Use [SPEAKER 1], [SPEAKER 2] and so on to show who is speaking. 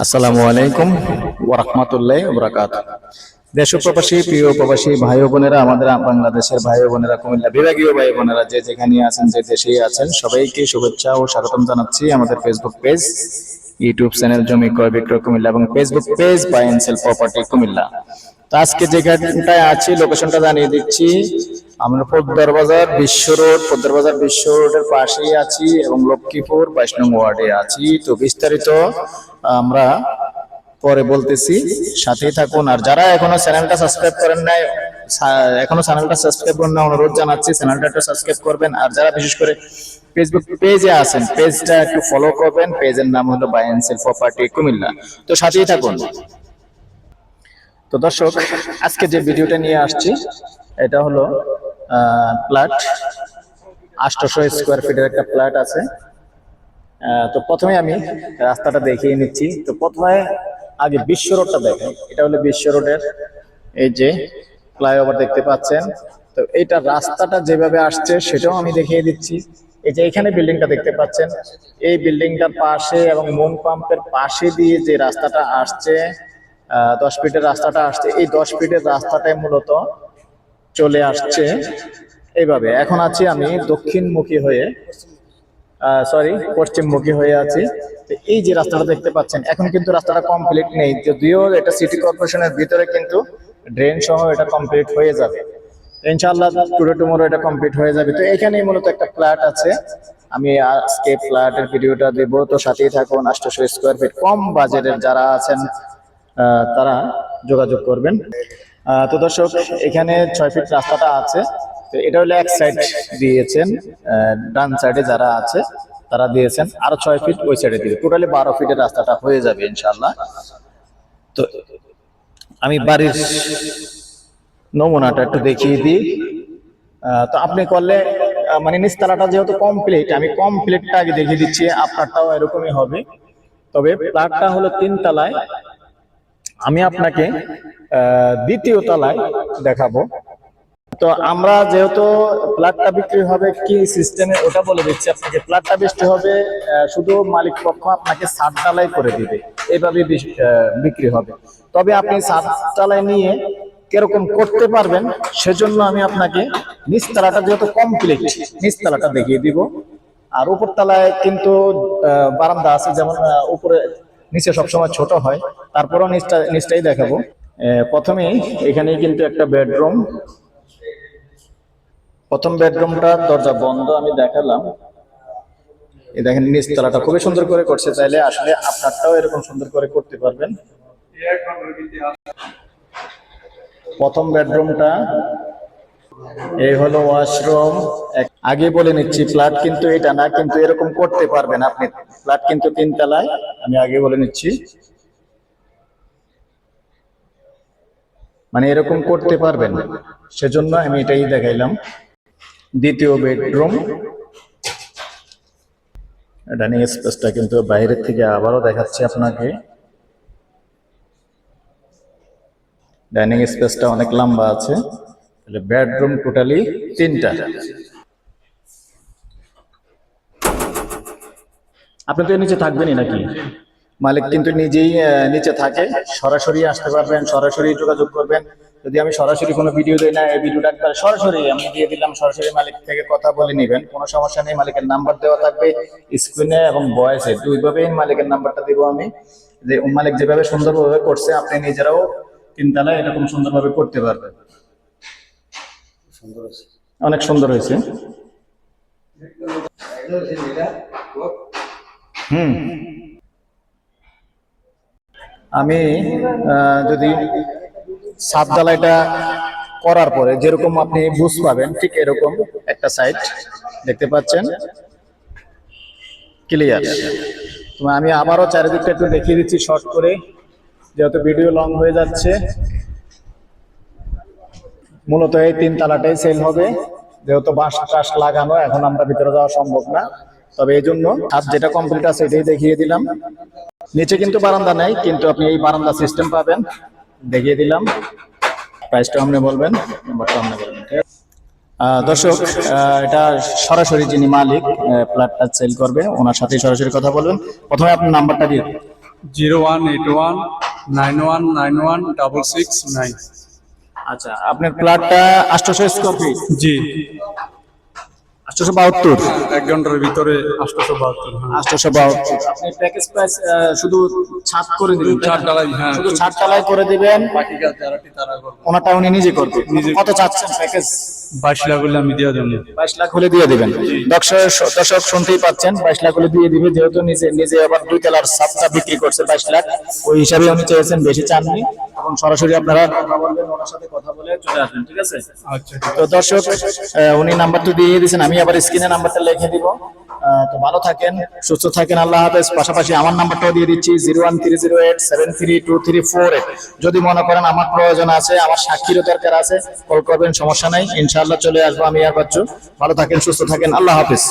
[SPEAKER 1] আসসালামু আলাইকুম ওয়া রাহমাতুল্লাহি ওয়া বারাকাতুহু। দেশ ও প্রবাসী প্রিয় প্রবাসী ভাই ও বোনেরা, আমাদের বাংলাদেশের ভাই ও বোনেরা, কুমিল্লা বিভাগীয় ভাই ও বোনেরা, যে যেখানে আছেন, যে দেশেই আছেন, সবাইকে শুভেচ্ছা ও স্বাগতম জানাচ্ছি আমাদের ফেসবুক পেজ, ইউটিউব চ্যানেল জমি ক্রয় বিক্রয় কুমিল্লা এবং Facebook page buy and sell property Comilla. তো আজকে যেখানটায় আছি লোকেশনটা জানিয়ে দিচ্ছি। আমরা পদ্মার বাজার বিশ্ব রোডের পাশেই আছি এবং লক্ষ্মীপুর 22 নং ওয়ার্ডে আছি। তো বিস্তারিত আমরা পরে বলতেছি, সাথেই থাকুন। আর যারা এখনো চ্যানেলটা সাবস্ক্রাইব করেন নাই, অনুরোধ জানাচ্ছি চ্যানেলটা একটু সাবস্ক্রাইব করবেন। আর যারা বিশেষ করে ফেসবুক পেজে আছেন, পেজটা একটু ফলো করবেন। পেজের নাম হলো buy and sell property Comilla. তো সাথেই থাকুন। তো দর্শক, আজকে যে ভিডিওটা নিয়ে আসছি এটা হলো প্লট 800 স্কোয়ার ফিটের একটা প্লট আছে। তো প্রথমে আমি রাস্তাটা দেখিয়ে নিচ্ছি। তো প্রথমে আগে বিশ্ব রোডটা দেখেন। এটা হলো বিশ্ব রোডের এই যে ফ্লাইওভার দেখতে পাচ্ছেন। তো এইটা রাস্তাটা যেভাবে আসছে সেটাও আমি দেখিয়ে দিচ্ছি। এই যে এখানে বিল্ডিংটা দেখতে পাচ্ছেন, এই বিল্ডিংটার পাশে এবং মুন পাম্পের পাশে দিয়ে যে রাস্তাটা আসছে, 10 ফিটের রাস্তাটা আসছে, এই 10 ফিটের রাস্তাটাই মূলত চলে আসছে এইভাবে। এখন আছি আমি পশ্চিমমুখী হয়ে আছি। এই যে রাস্তাটা দেখতে পাচ্ছেন, এখন কিন্তু রাস্তাটা কমপ্লিট নেই, যদিও এটা সিটি কর্পোরেশনের ভিতরে, কিন্তু ড্রেন সহ এটা কমপ্লিট হয়ে যাবে ইনশাআল্লাহ। টুডে টুমরো এটা কমপ্লিট হয়ে যাবে। তো এখানেই মূলত একটা ফ্ল্যাট আছে। আমি আজকে ফ্ল্যাটের ভিডিওটা দেব, তো সাথেই থাকুন। 800 স্কোয়ার ফিট, কম বাজেটের যারা আছেন তারা যোগাযোগ করবেন। তো দর্শক, এখানে 6 ফিট রাস্তাটা আছে। তো এটা হলো এক সাইড দিয়েছেন, ডান সাইডে যারা আছে তারা দিয়েছেন, আরো 6 ফিট ওই সাইডে দিবে, টোটালি 12 ফিটের রাস্তাটা হয়ে যাবে ইনশাআল্লাহ। তো আমি বাড়ির নমুনাটা একটু দেখিয়ে দিই। তো আপনি করলে মানে নিচতলাটা যেহেতু কমপ্লিট, আমি কমপ্লিটটা আগে দেখিয়ে দিচ্ছি, আপনারটাও এরকমই হবে। তবে ফ্ল্যাটটা হলো 3 তলায়, আমি আপনাকে দ্বিতীয় তলায় দেখাবো। তো আমরা যেহেতু ফ্ল্যাটটা বিক্রি হবে কি সিস্টেমে ওটা বলে দিচ্ছি আপনাকে। ফ্ল্যাটটা বিক্রি হবে, শুধু মালিক পক্ষ আপনাকে 7 ঢালাই করে দিবে, এইভাবে বিক্রি হবে। তবে আপনি 7 ঢালাই নিয়ে কিরকম করতে পারবেন সেজন্য আমি আপনাকে নিচতলাটা যেহেতু কমপ্লিট, নিচতলাটা দেখিয়ে দিব। আর উপর তলায় কিন্তু বারান্দা আছে, যেমন উপরে নিচে সবসময় ছোট হয়, তারপরেও নিচটাই দেখাবো। প্রথমেই এখানে কিন্তু একটা বেডরুম, প্রথম বেডরুমটার দরজা বন্ধ আমি দেখালাম। এই দেখেন নিচতলাটা খুবই সুন্দর করে করছে, চাইলে আসলে আপনারটাও এরকম সুন্দর করে করতে পারবেন। প্রথম বেডরুমটা এই হলো ওয়াশরুম। আগে বলে নিচ্ছি, ফ্ল্যাট কিন্তু এটা না, কিন্তু এরকম করতে পারবেন আপনি। ফ্ল্যাট কিন্তু 3 তলায়, আমি আগে বলে নিচ্ছি, মানে এরকম করতে পারবেন, সেজন্য আমি এটাই দেখাইলাম। দ্বিতীয় বেডরুম, ডাইনিং স্পেসটা কিন্তু বাইরের থেকে আবারও দেখাচ্ছি আপনাকে। ডাইনিং স্পেসটা অনেক লম্বা আছে। তাহলে বেডরুম টোটালি 3টা। আপনি তো নিচে থাকবেনই নাকি? মালিক কিন্তু নিজেই নিচে থাকে, সরাসরি আসতে পারবেন, সরাসরি যোগাযোগ করবেন। যদি আমি সরাসরি কোনো ভিডিও দিই না, এই ভিডিওটা একবার সরাসরি আমি দিয়ে দিলাম, সরাসরি মালিক থেকে কথা বলে নেবেন, কোনো সমস্যা নেই। মালিকের নাম্বার দেওয়া থাকবে স্ক্রিনে এবং ভয়েসে, দুইভাবেই মালিকের নাম্বারটা দেবো আমি। যে মালিক যেভাবে সুন্দরভাবে করছে, আপনি নিজেরাও 3 তলায় এরকম সুন্দরভাবে করতে পারবেন। অনেক সুন্দর হয়েছে। আমি যদি 7 ঢালাইটা করার পরে যেরকম আপনি বুঝ পাবেন, ঠিক এরকম একটা সাইড দেখতে পাচ্ছেন, ক্লিয়ার। আমি আবারও চারিদিকটা একটু দেখিয়ে দিচ্ছি শর্ট করে, যেহেতু ভিডিও লং হয়ে যাচ্ছে। মূলত এই 3 তলাটাই সেল হবে, যেহেতু বাঁশ টাস লাগানো, এখন আমরা ভিতরে যাওয়া সম্ভব না। তবে এই জন্য ছাদ যেটা কমপ্লিট আছে এটাই দেখিয়ে দিলাম। নিচে কিন্তু বারান্দা নাই, কিন্তু আপনি এই বারান্দা সিস্টেম পাবেন, দেখিয়ে দিলাম। প্রাইসটা আপনি বলবেন, নাম্বারটা আপনি বলবেন। ঠিক আছে দর্শক, এটা সরাসরি যিনি মালিক ফ্ল্যাটটা সেল করবে ওনার সাথে সরাসরি কথা বলবেন। প্রথমে আপনার নাম্বারটা দিয়ে
[SPEAKER 2] 018191916669।
[SPEAKER 1] আচ্ছা, আপনার প্লটটা 800 স্কয়ার ফিট?
[SPEAKER 2] জি,
[SPEAKER 1] 872।
[SPEAKER 2] 1 ঘন্টার ভিতরে 872।
[SPEAKER 1] 872। আপনি প্যাকেজ প্রাইস শুধু ছাদ করে দিবেন,
[SPEAKER 2] ছাদ ঢালাই, হ্যাঁ,
[SPEAKER 1] শুধু ছাদ ঢালাই করে দিবেন,
[SPEAKER 2] বাকি কাজ যারাটি তারা করবে।
[SPEAKER 1] ওনাটা উনি নিজে করবে। কত চাচ্ছেন প্যাকেজ?
[SPEAKER 2] 22 লাখ হলে আমি দিয়ে দেবো।
[SPEAKER 1] 22 লাখ হলে দিয়ে দিবেন। দর্শক শুনতেই পাচ্ছেন, 22 লাখ হলে দিয়ে দিবে, যেহেতু নিজে আবার 2 তলার ছাদটা বিক্রি করছে 22 লাখ, ওই হিসাবে উনি চেয়েছেন, বেশি চাননি। এবং সরাসরি আপনারা কথা বলবেন, ওনার সাথে কথা বলে চলে আসবেন, ঠিক আছে?
[SPEAKER 2] আচ্ছা,
[SPEAKER 1] তো দর্শক, উনি নাম্বার তো দিয়ে দিয়েছেন, আমি আবার স্ক্রিনে নাম্বারটা লিখে দিব। তো ভালো থাকেন, সুস্থ থাকেন, আল্লাহ হাফেজ। পাশাপাশি আমার নাম্বারটাও দিয়ে দিচ্ছি, 01308732348। যদি মনে করেন আমার প্রয়োজন আছে, আমার সাক্ষীরও দরকার আছে, কল করবেন, সমস্যা নাই, ইনশাআল্লাহ চলে আসবো আমি আর বাচ্চু। ভালো থাকেন, সুস্থ থাকেন, আল্লাহ হাফেজ।